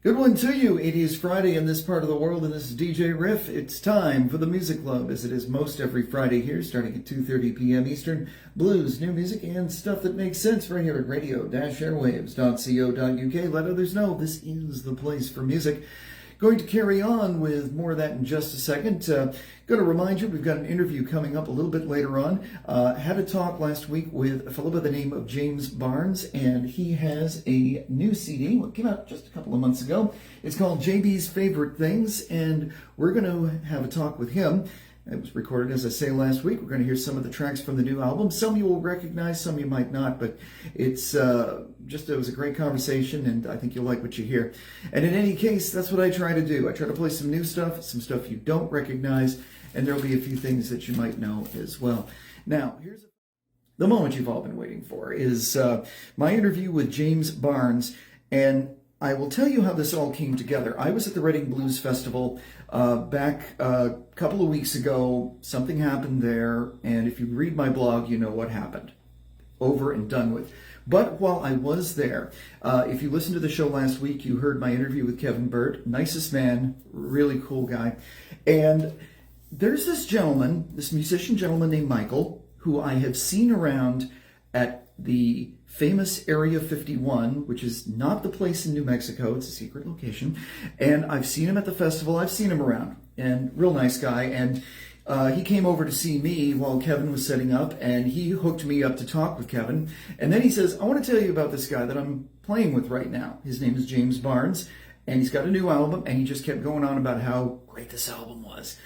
Good one to you. It is Friday in this part of the world, and this is DJ Riff. It's time for the Music Club, as it is most every Friday here, starting at 2:30 p.m. Eastern. Blues, new music, and stuff that makes sense right here at radio-airwaves.co.uk. Let others know this is the place for music. Going to carry on with more of that in just a second. Going to remind you, we've got an interview coming up a little bit later on. Had a talk last week with a fellow by the name of James Barnes, and he has a new CD. Well, it came out just a couple of months ago. It's called JB's Favorite Things, and we're going to have a talk with him. It was recorded, as I say, last week. We're going to hear some of the tracks from the new album. Some you will recognize, some you might not, but it was a great conversation, and I think you'll like what you hear. And in any case, that's what I try to do. I try to play some new stuff, some stuff you don't recognize, and there'll be a few things that you might know as well. Now, here's the moment you've all been waiting for, is my interview with James Barnes, and I will tell you how this all came together. I was at the Reading Blues Festival back a couple of weeks ago. Something happened there, and if you read my blog, you know what happened. Over and done with. But while I was there, if you listened to the show last week, you heard my interview with Kevin Burt. Nicest man, really cool guy. And there's this gentleman, this musician gentleman named Michael, who I have seen around at the famous Area 51, which is not the place in New Mexico. It's a secret location. And I've seen him at the festival. I've seen him around. And real nice guy. And he came over to see me while Kevin was setting up, and he hooked me up to talk with Kevin. And then he says, I want to tell you about this guy that I'm playing with right now. His name is James Barnes, and he's got a new album, and he just kept going on about how great this album was.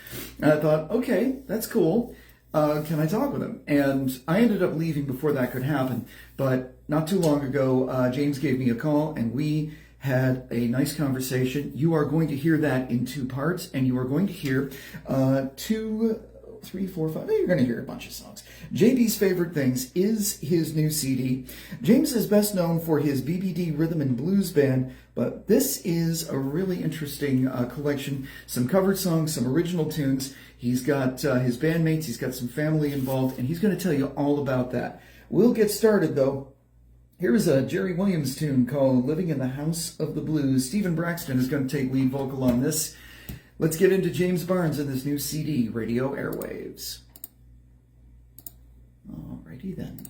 And I thought, okay, that's cool. Can I talk with him? And I ended up leaving before that could happen. But not too long ago, James gave me a call, and we had a nice conversation. You are going to hear that in two parts, and you are going to hear 2, 3, 4, 5. You're going to hear a bunch of songs. JB's Favorite Things is his new CD. James is best known for his BBD Rhythm and Blues Band, but this is a really interesting collection. Some covered songs, some original tunes. He's got his bandmates, he's got some family involved, and he's going to tell you all about that. We'll get started, though. Here's a Jerry Williams tune called Living in the House of the Blues. Stephen Braxton is going to take lead vocal on this. Let's get into James Barnes and this new CD, Radio Airwaves. Alrighty then.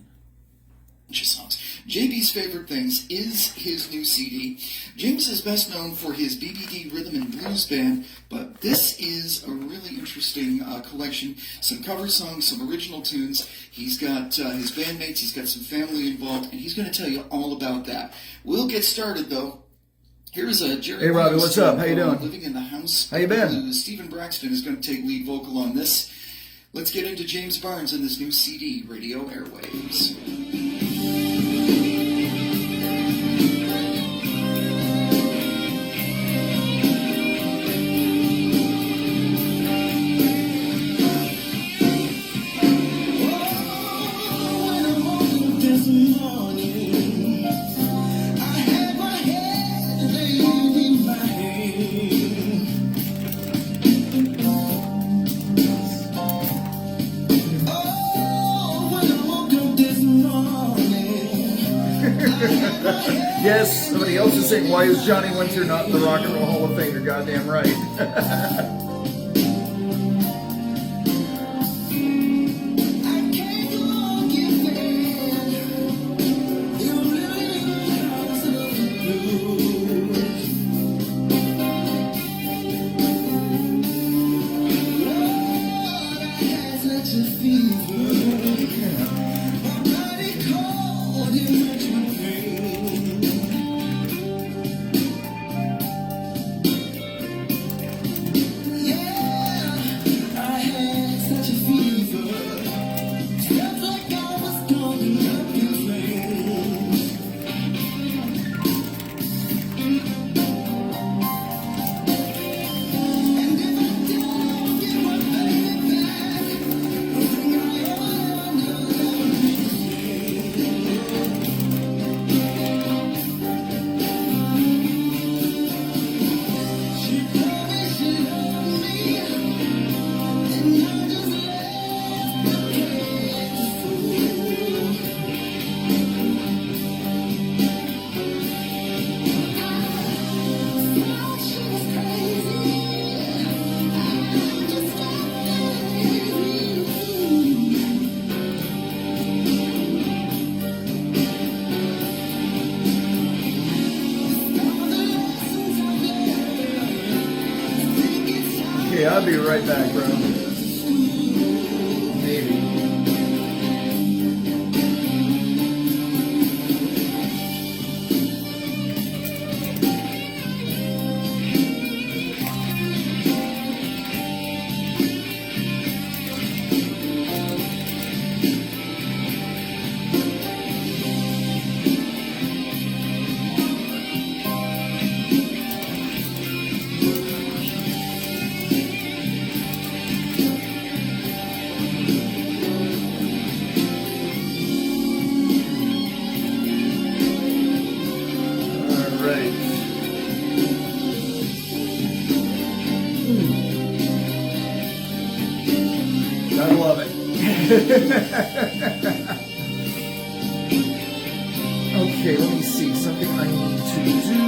Songs. JB's Favorite Things is his new CD. James is best known for his BBD Rhythm and Blues Band, but this is a really interesting collection. Some cover songs, some original tunes. He's got his bandmates, he's got some family involved, and he's going to tell you all about that. We'll get started, though. Here's a Jerry. Hey, Robbie, what's up? How you doing? Living in the House. How you been? Blues. Stephen Braxton is going to take lead vocal on this. Let's get into James Barnes and this new CD, Radio Airwaves. Yes, somebody else is saying, why is Johnny Winter not in the Rock and Roll Hall of Fame? You're goddamn right. Okay, I'll be right back, bro. Maybe. I love it. Okay, let me see. Something I need to do.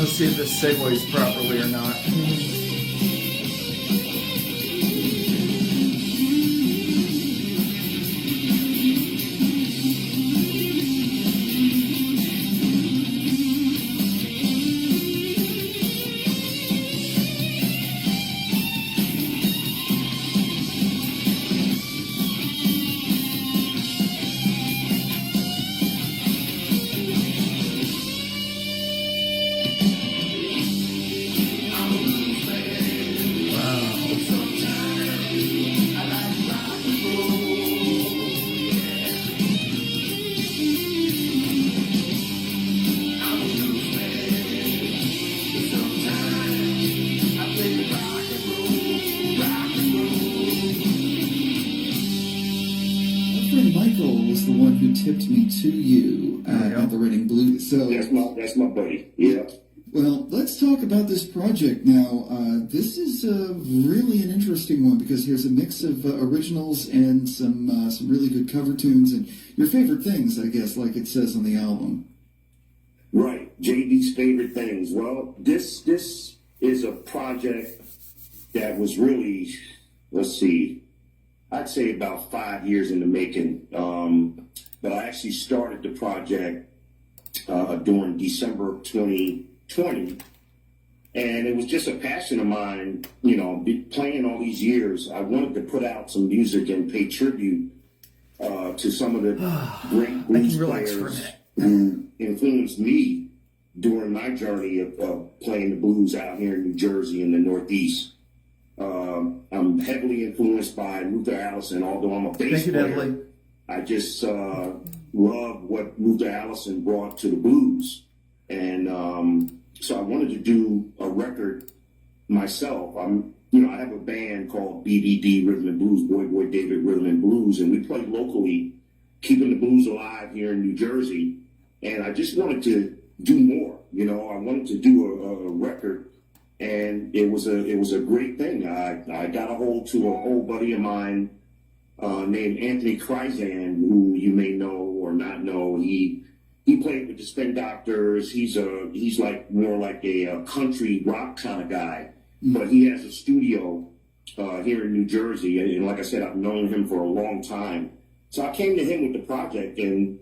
Let's see if this segues properly or not. Tipped me to you at the Reading Blues. So that's my buddy. Yeah. Well, let's talk about this project now. This is really an interesting one because here's a mix of originals and some really good cover tunes and your favorite things, I guess, like it says on the album. Right, JD's favorite things. Well, this is a project that was really, let's see, I'd say about 5 years in the making. But I actually started the project during December of 2020. And it was just a passion of mine, you know, playing all these years. I wanted to put out some music and pay tribute to some of the great blues players who influenced me during my journey of playing the blues out here in New Jersey in the Northeast. I'm heavily influenced by Luther Allison, although I'm a bass player. I just love what Luther Allison brought to the blues. And so I wanted to do a record myself. I have a band called BDD Rhythm and Blues, Boy David Rhythm and Blues, and we play locally, keeping the blues alive here in New Jersey. And I just wanted to do more. You know, I wanted to do a record, and it was a great thing. I got a hold to an old buddy of mine named Anthony Kryzan, who you may know or not know. He played with the Spin Doctors. He's like more like a country rock kind of guy, but he has a studio here in New Jersey. And like I said, I've known him for a long time. So I came to him with the project and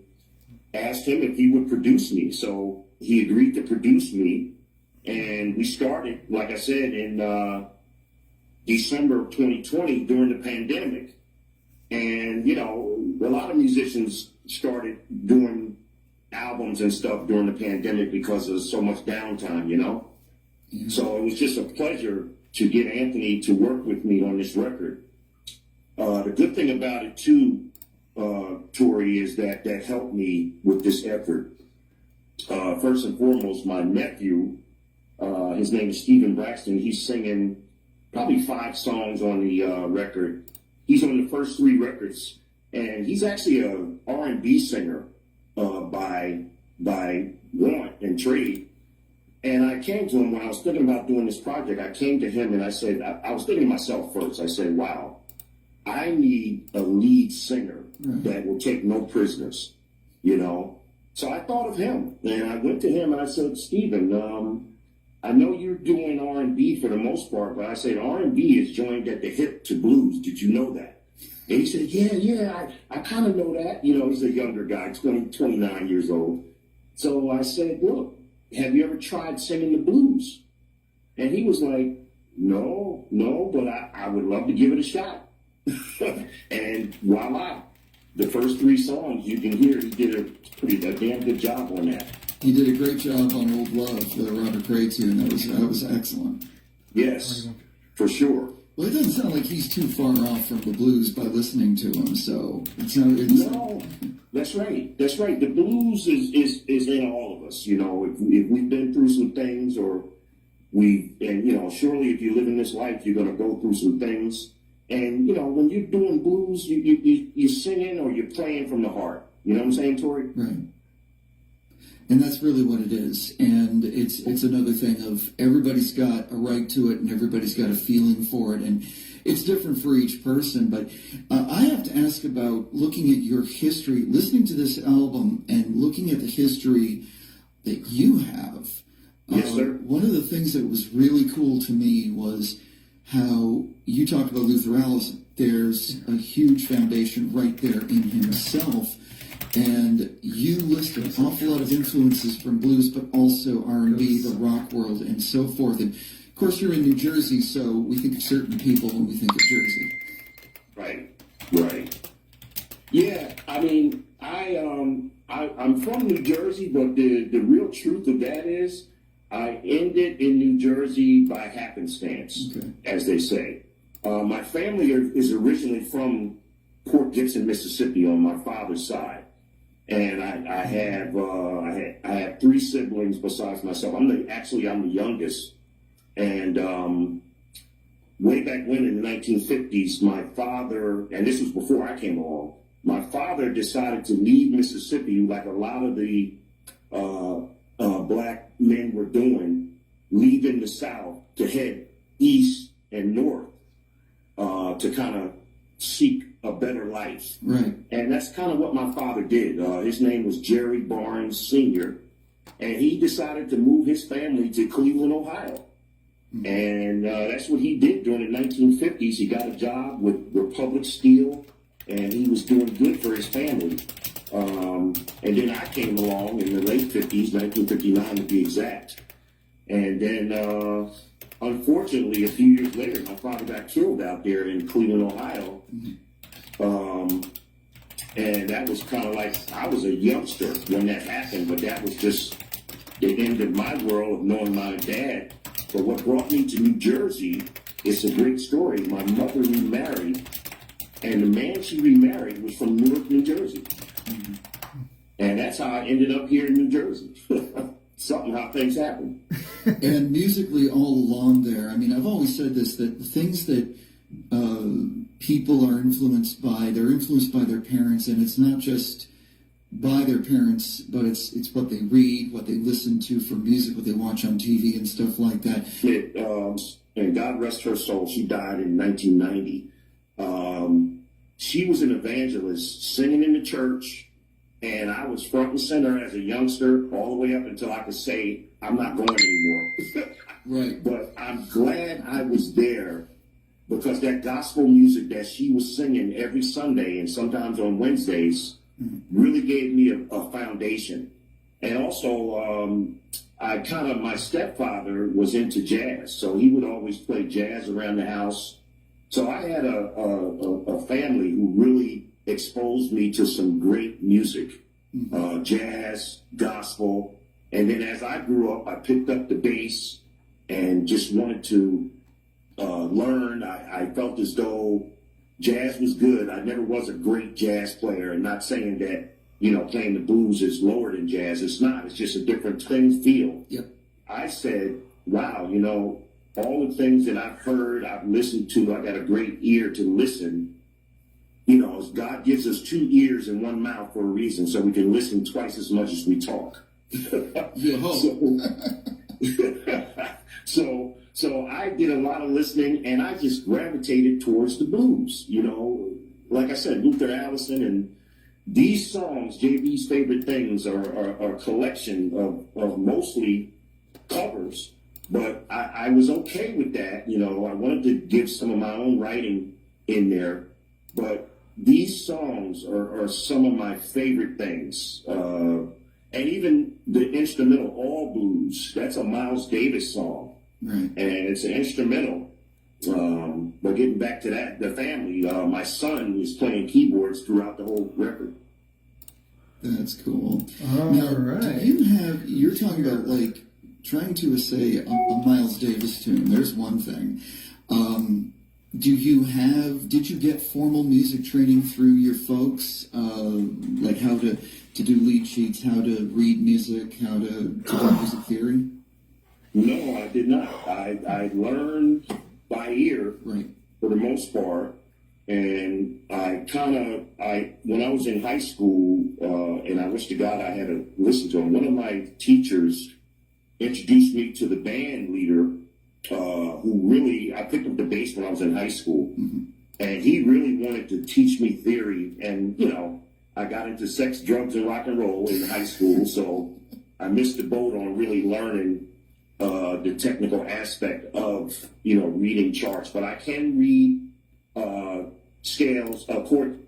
asked him if he would produce me. So he agreed to produce me, and we started, like I said, in December of 2020 during the pandemic. And, you know, a lot of musicians started doing albums and stuff during the pandemic because of so much downtime, you know? Yeah. So it was just a pleasure to get Anthony to work with me on this record. The good thing about it, too, Tori, is that helped me with this effort. First and foremost, my nephew, his name is Stephen Braxton. He's singing probably 5 songs on the record. He's on the first 3 records, and he's actually a R&B singer by want and trade. And I came to him when I was thinking about doing this project. I came to him and I said, I was thinking to myself first. I said, wow, I need a lead singer that will take no prisoners, you know. So I thought of him, and I went to him and I said, Stephen, I know you're doing R&B for the most part, but I said R&B is joined at the hip to blues. Did you know that? And he said, yeah, I kind of know that. You know, he's a younger guy, 29 years old. So I said, look, have you ever tried singing the blues? And he was like, no, but I would love to give it a shot. And voila, the first 3 songs you can hear, he did a damn good job on that. He did a great job on Old Love, the Robert Cray tune. That was excellent. Yes, for sure. Well, it doesn't sound like he's too far off from the blues by listening to him. So no, that's right. That's right. The blues is in all of us. You know, if we've been through some things, surely if you live in this life, you're going to go through some things. And you know, when you're doing blues, you're singing or you're playing from the heart. You know what I'm saying, Tori? Right. And that's really what it is. And it's another thing of everybody's got a right to it and everybody's got a feeling for it. And it's different for each person. But I have to ask about looking at your history, listening to this album and looking at the history that you have. Yes, sir. One of the things that was really cool to me was how you talked about Luther Allison. There's a huge foundation right there in himself, and you list an awful lot of influences from blues, but also R&B, the rock world, and so forth. And of course, you're in New Jersey, so we think of certain people when we think of Jersey. Right. Yeah, I mean, I'm from New Jersey, but the real truth of that is I ended in New Jersey by happenstance, as they say. My family is originally from Port Gibson, Mississippi, on my father's side, and I have three siblings besides myself. I'm the youngest, and way back when in the 1950s, my father, and this was before I came along, my father decided to leave Mississippi, like a lot of the black men were doing, leaving the South to head east and north to kind of seek a better life. Right. And that's kind of what my father did. His name was Jerry Barnes Sr., and he decided to move his family to Cleveland, Ohio. And that's what he did during the 1950s. He got a job with Republic Steel, and he was doing good for his family. And then I came along in the late 50s, 1959 to be exact. And then, unfortunately, a few years later, my father got killed out there in Cleveland, Ohio. And that was kind of like, I was a youngster when that happened, but that was just the end of my world of knowing my dad. But what brought me to New Jersey, it's a great story. My mother remarried, and the man she remarried was from Newark, New Jersey. And that's how I ended up here in New Jersey. Something how things happen. And musically all along there, I mean, I've always said this, that the things that people are influenced by, they're influenced by their parents, and it's not just by their parents, but it's what they read, what they listen to for music, what they watch on TV and stuff like that. And God rest her soul, she died in 1990. She was an evangelist singing in the church, and I was front and center as a youngster all the way up until I could say, I'm not going anymore. Right. But I'm glad I was there, because that gospel music that she was singing every Sunday and sometimes on Wednesdays really gave me a foundation. And also, my stepfather was into jazz, so he would always play jazz around the house. So I had a family who really exposed me to some great music, jazz, gospel. And then as I grew up, I picked up the bass and just wanted to learn. I felt as though jazz was good. I never was a great jazz player, and not saying that, playing the blues is lower than jazz. It's not. It's just a different feel. Yep. I said, wow, all the things that I've heard, I've listened to, I got a great ear to listen. God gives us two ears and one mouth for a reason, so we can listen twice as much as we talk. So I did a lot of listening, and I just gravitated towards the blues. Like I said, Luther Allison, and these songs, JB's Favorite Things, are a collection of mostly covers. But I was okay with that. I wanted to give some of my own writing in there. But these songs are some of my favorite things. And even the instrumental All Blues, that's a Miles Davis song. Right. And it's an instrumental. But getting back to that, the family, my son was playing keyboards throughout the whole record. That's cool. All now, right. You're talking about like trying to essay a Miles Davis tune. There's one thing. Did you get formal music training through your folks? Like how to do lead sheets, how to read music, how to do music theory? No, I did not. I learned by ear, right, for the most part. And when I was in high school, and I wish to God I had listened to him, one of my teachers introduced me to the band leader, I picked up the bass when I was in high school. And he really wanted to teach me theory. And, I got into sex, drugs, and rock and roll in high school. So I missed the boat on really learning the technical aspect of, reading charts, but I can read scales,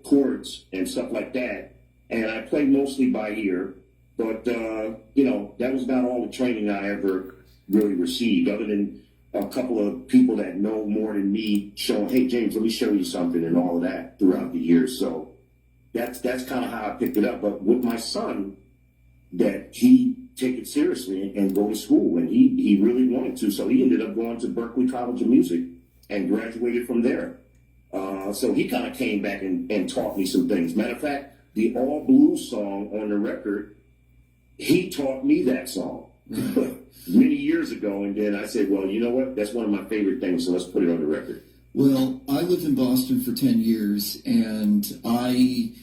chords, and stuff like that. And I play mostly by ear, but that was about all the training I ever really received, other than a couple of people that know more than me showing, hey, James, let me show you something, and all of that throughout the years. So that's kind of how I picked it up. But with my son, that he take it seriously and go to school, and he really wanted to. So he ended up going to Berklee College of Music and graduated from there. So he kind of came back and taught me some things. Matter of fact, the all blues song on the record, he taught me that song many years ago. And then I said, well, you know what? That's one of my favorite things, so let's put it on the record. Well, I lived in Boston for 10 years, and I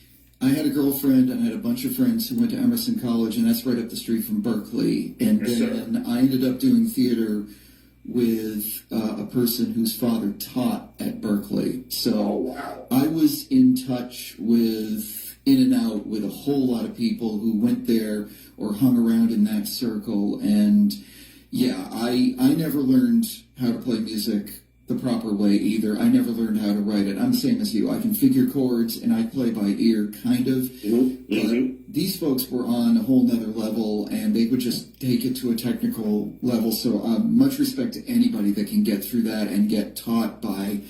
had a girlfriend and I had a bunch of friends who went to Emerson College, and that's right up the street from Berklee. And then I ended up doing theater with a person whose father taught at Berklee. So I was in touch with, in and out with a whole lot of people who went there or hung around in that circle. And yeah, I never learned how to play music the proper way either. I never learned how to write it. I'm the same as you. I can figure chords and I play by ear, kind of. But these folks were on a whole nother level, and they would just take it to a technical level. So much respect to anybody that can get through that and get taught by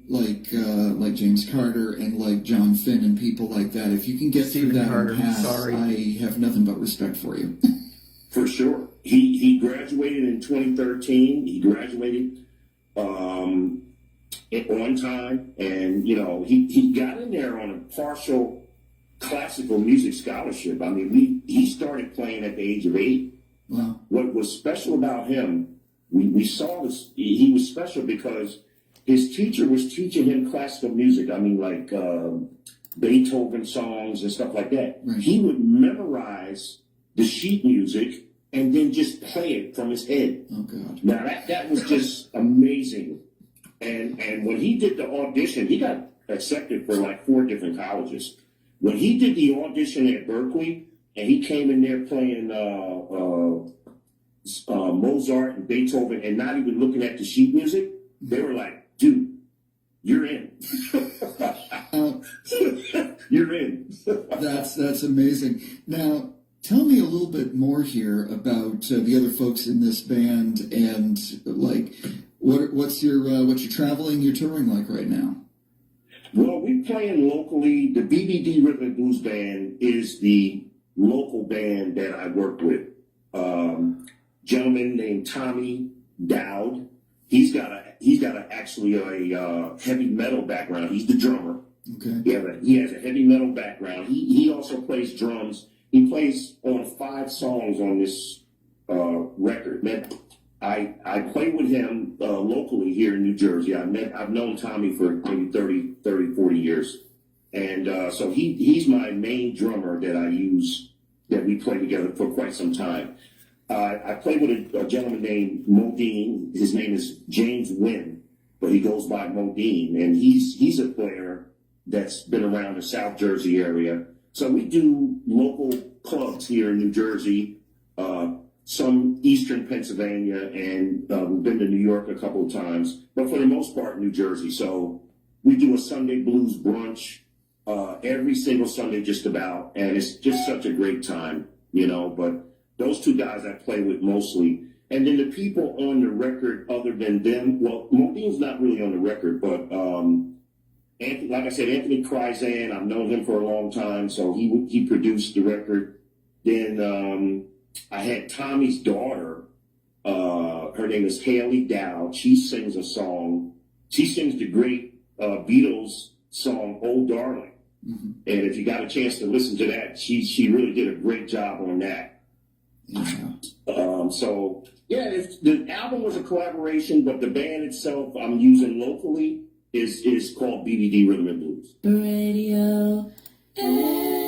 like James Carter and like John Finn and people like that. If you can get through that and pass, I have nothing but respect for you. For sure. He graduated in 2013. He graduated on time, and he got in there on a partial classical music scholarship. I mean, he started playing at the age of 8. Wow. What was special about him, we saw this. He was special because his teacher was teaching him classical music. I mean, like Beethoven songs and stuff like that. Right. He would memorize the sheet music and then just play it from his head. Oh, God. Now, that was just amazing. And when he did the audition, he got accepted for like 4 different colleges. When he did the audition at Berklee, and he came in there playing Mozart and Beethoven and not even looking at the sheet music, they were like, dude, you're in. You're in. That's amazing. Now, tell me a little bit more here about the other folks in this band, and like what's your traveling, your touring like right now? Well, we're playing locally. The BBD Rhythm and Blues Band is the local band that I work with. Gentleman named Tommy Dowd. He's got actually a heavy metal background. He's the drummer. Okay. He has a heavy metal background. He also plays drums. He plays on 5 songs on this record. Man, I play with him locally here in New Jersey. I've known Tommy for maybe 30, 40 years. And so he's my main drummer that I use, that we play together for quite some time. I play with a gentleman named Modine. His name is James Wynn, but he goes by Modine. And he's a player that's been around the South Jersey area. So we do local clubs here in New Jersey, some Eastern Pennsylvania, and we've been to New York a couple of times, but for the most part, New Jersey. So we do a Sunday blues brunch every single Sunday just about, and it's just such a great time, but those 2 guys I play with mostly. And then the people on the record other than them, well, Modine's not really on the record, but Anthony, like I said, Anthony Kryzan, I've known him for a long time, so he produced the record. Then I had Tommy's daughter, her name is Haley Dowd. She sings a song. She sings the great Beatles song, "Oh Darling." Mm-hmm. And if you got a chance to listen to that, she really did a great job on that. Yeah. So, yeah, the album was a collaboration, but the band itself I'm using locally is called BBD Rhythm and Blues. Radio Airwaves.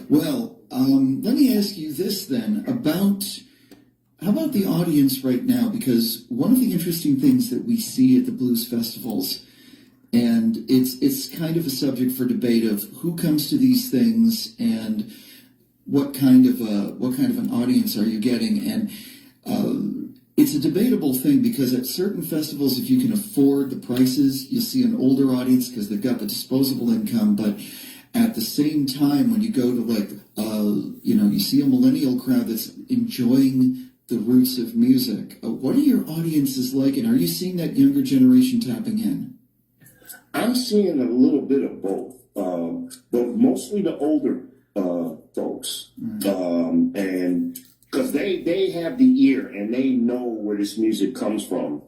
Well, let me ask you this then how about the audience right now? Because one of the interesting things that we see at the blues festivals, and it's kind of a subject for debate of who comes to these things and what kind of an audience are you getting, and it's a debatable thing because at certain festivals, if you can afford the prices, you'll see an older audience because they've got the disposable income, but at the same time, when you go to you see a millennial crowd that's enjoying the roots of music. What are your audiences like, and are you seeing that younger generation tapping in? I'm seeing a little bit of both, but mostly the older folks, and because they have the ear and they know where this music comes from.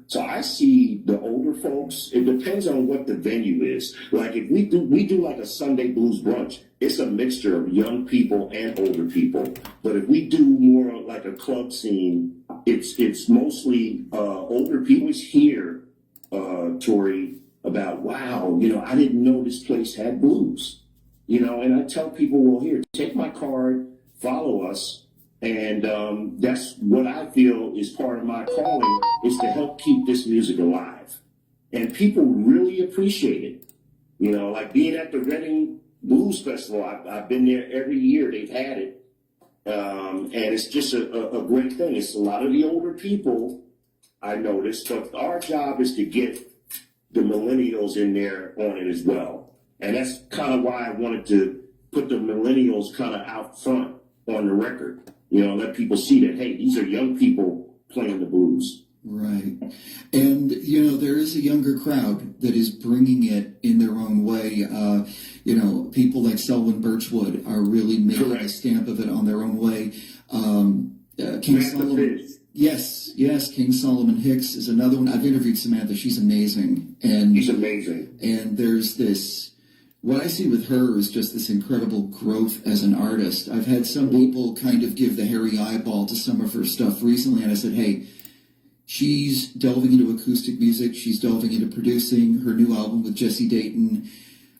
So I see the older folks. It depends on what the venue is. Like if we do like a Sunday blues brunch, it's a mixture of young people and older people. But if we do more like a club scene, it's mostly older people here, Tori, about, wow, I didn't know this place had blues. And I tell people, well, here, take my card, follow us. And that's what I feel is part of my calling, is to help keep this music alive. And people really appreciate it. Like being at the Reading Blues Festival, I've been there every year. They've had it. And it's just a great thing. It's a lot of the older people, I noticed, but our job is to get the millennials in there on it as well. And that's kind of why I wanted to put the millennials kind of out front on the record. Let people see that, hey, these are young people playing the blues. Right. And, there is a younger crowd that is bringing it in their own way. People like Selwyn Birchwood are really making a stamp of it on their own way. King Solomon. Yes, King Solomon Hicks is another one. I've interviewed Samantha. She's amazing. She's amazing. And there's this... What I see with her is just this incredible growth as an artist. I've had some people kind of give the hairy eyeball to some of her stuff recently, and I said, hey, she's delving into acoustic music. She's delving into producing her new album with Jesse Dayton.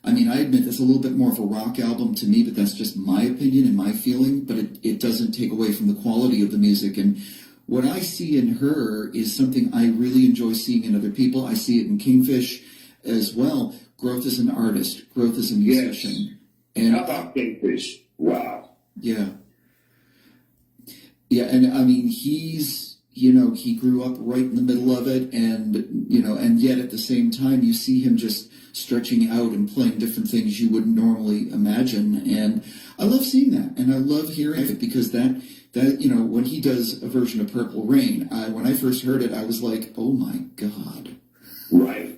I mean, I admit that's a little bit more of a rock album to me, but that's just my opinion and my feeling, but it doesn't take away from the quality of the music. And what I see in her is something I really enjoy seeing in other people. I see it in Kingfish as well. Growth as an artist, growth as a musician. Yes. And how about Kingfish? Wow. Yeah. Yeah, and I mean, he grew up right in the middle of it, and, and yet at the same time, you see him just stretching out and playing different things you wouldn't normally imagine. And I love seeing that, and I love hearing it, because that when he does a version of Purple Rain, when I first heard it, I was like, oh my God. Right.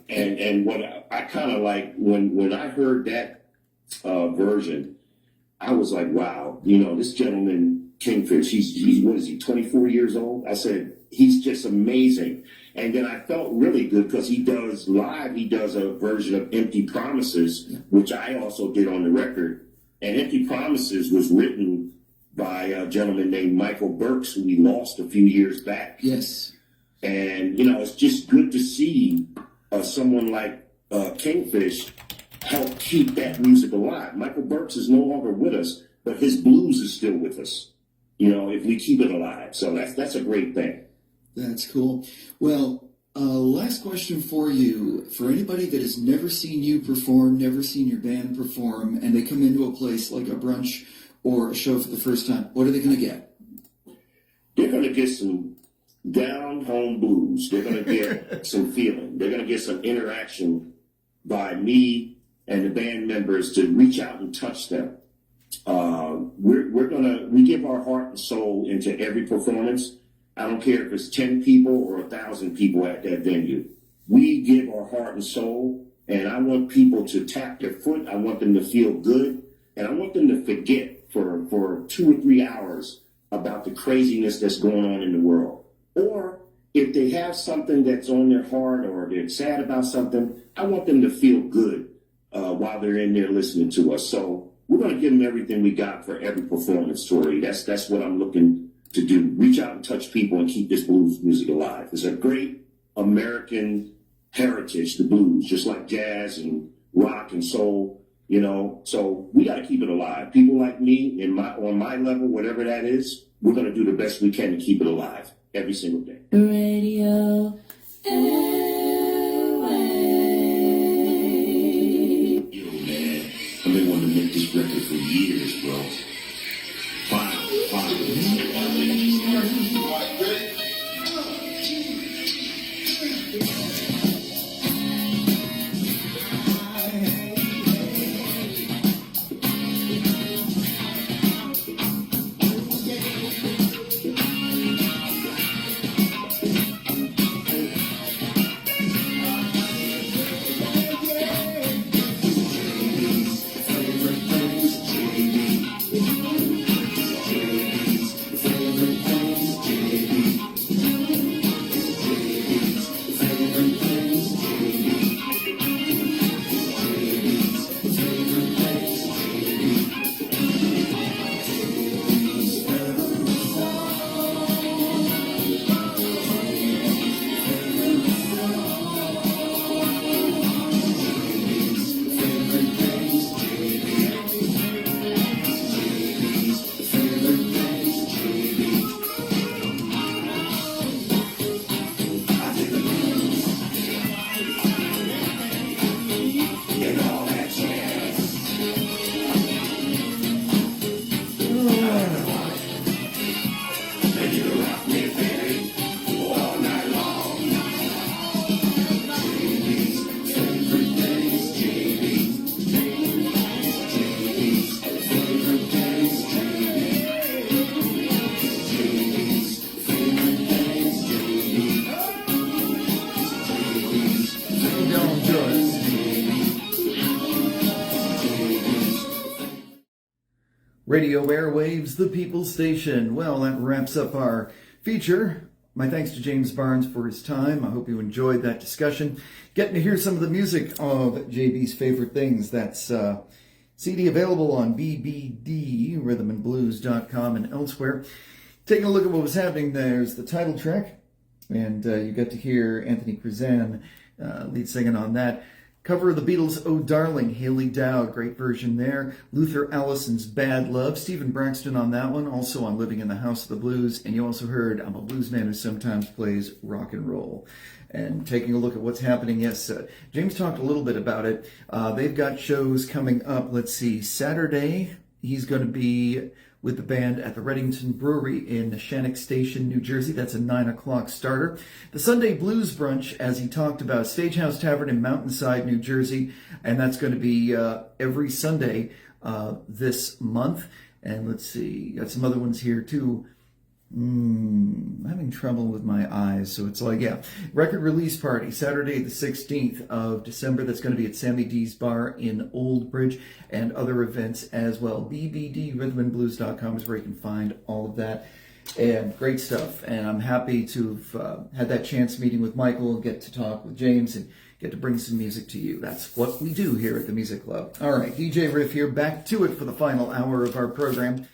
And what I kind of like, when I heard that version, I was like, wow, this gentleman, Kingfish, he's what is he, 24 years old? I said, he's just amazing. And then I felt really good because he does a version of Empty Promises, which I also did on the record. And Empty Promises was written by a gentleman named Michael Burks, who we lost a few years back. Yes. And, it's just good to see someone like Kingfish help keep that music alive. Michael Burks is no longer with us, but his blues is still with us, if we keep it alive. So that's a great thing. That's cool. Well, last question for you. For anybody that has never seen you perform, never seen your band perform, and they come into a place like a brunch or a show for the first time, what are they going to get? They're going to get some down home blues. They're going to get some feeling. They're going to get some interaction by me and the band members to reach out and touch them. We give our heart and soul into every performance. I don't care if it's 10 people or 1,000 people at that venue. We give our heart and soul, and I want people to tap their foot. I want them to feel good, and I want them to forget for 2 or 3 hours about the craziness that's going on in the world. Or if they have something that's on their heart or they're sad about something, I want them to feel good while they're in there listening to us. So we're going to give them everything we got for every performance, Tori. That's what I'm looking to do. Reach out and touch people and keep this blues music alive. It's a great American heritage, the blues, just like jazz and rock and soul. You know, so we got to keep it alive. People like me on my level, whatever that is, we're going to do the best we can to keep it alive every single day. Radio Airwaves. Yo, man, I've been wanting to make this record for years, bro. Fine. Radio Airwaves, the People's Station. Well, that wraps up our feature. My thanks to James Barnes for his time. I hope you enjoyed that discussion. Getting to hear some of the music of JB's favorite things. That's CD available on bbdrhythmandblues.com and elsewhere. Taking a look at what was happening, there's the title track. And you got to hear Anthony Cruzan lead singing on that. Cover of the Beatles' Oh Darling, Haley Dowd, great version there. Luther Allison's Bad Love, Stephen Braxton on that one, also on Living in the House of the Blues. And you also heard I'm a Blues Man Who Sometimes Plays Rock and Roll. And taking a look at what's happening, yes, James talked a little bit about it. They've got shows coming up. Let's see, Saturday, he's going to be with the band at the Reddington Brewery in Neshannock Station, New Jersey. That's a 9 o'clock starter. The Sunday Blues Brunch, as he talked about, Stagehouse Tavern in Mountainside, New Jersey, and that's going to be every Sunday this month. And let's see, got some other ones here too. I'm having trouble with my eyes, so it's like, yeah. Record release party, Saturday the 16th of December. That's going to be at Sammy D's Bar in Old Bridge, and other events as well. bbdrhythmandblues.com is where you can find all of that. And great stuff. And I'm happy to have had that chance meeting with Michael, get to talk with James, and get to bring some music to you. That's what we do here at the Music Club. All right, DJ Riff here, back to it for the final hour of our program.